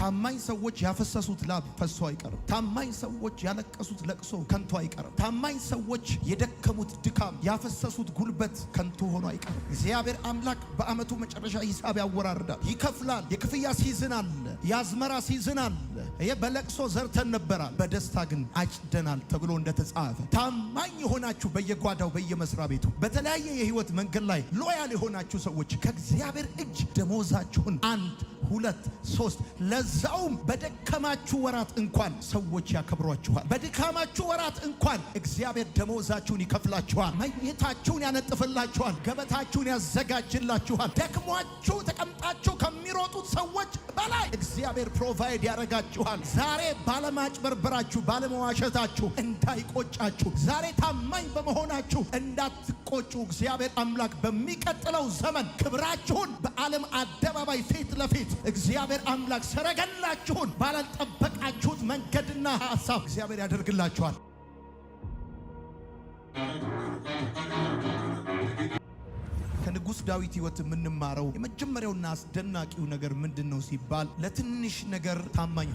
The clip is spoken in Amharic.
ታማኝ ሰዎች ያፈሰሱት ላብ ፈሶ አይቀርም። ታማኝ ሰዎች ያለቀሱት ለቅሶ ከንቱ አይቀርም። ታማኝ ሰዎች የደከሙት ድካም ያፈሰሱት ጉልበት ከንቱ ሆኖ አይቀርም። እግዚአብሔር አምላክ በዓመቱ መጨረሻ ሂሳብ ያወራርዳል፣ ይከፍላል። የክፍያ ሲዝን አለ፣ የአዝመራ ሲዝን አለ። በለቅሶ ዘርተን ነበራል፣ በደስታ ግን አጭደናል ተብሎ እንደተጻፈ ታማኝ የሆናችሁ በየጓዳው በየመስሪያ ቤቱ በተለያየ የህይወት መንገድ ላይ ሎያል የሆናችሁ ሰዎች ከእግዚአብሔር እጅ ደሞዛችሁን 1 2 3 ለዛውም በደከማችሁ ወራት እንኳን ሰዎች ያከብሯችኋል። በድካማችሁ ወራት እንኳን እግዚአብሔር ደሞዛችሁን ይከፍላችኋል። መኝታችሁን ያነጥፍላችኋል። ገበታችሁን ያዘጋጅላችኋል። ደክሟችሁ ተቀምጣችሁ ከሚሮጡት ሰዎች በላይ እግዚአብሔር ፕሮቫይድ ያደርጋችኋል። ዛሬ ባለማጭበርበራችሁ ባለመዋሸታችሁ እንዳይቆጫችሁ፣ ዛሬ ታማኝ በመሆናችሁ እንዳትቆጩ እግዚአብሔር አምላክ በሚቀጥለው ዘመን ክብራችሁን በዓለም አደባባይ ፊት ለፊት እግዚአብሔር አምላክ ሰረገላችሁን ባላጠበቃችሁት መንገድና ሐሳብ እግዚአብሔር ያደርግላችኋል። ከንጉሥ ዳዊት ሕይወት የምንማረው የመጀመሪያውና አስደናቂው ነገር ምንድነው ሲባል ለትንሽ ነገር ታማኝ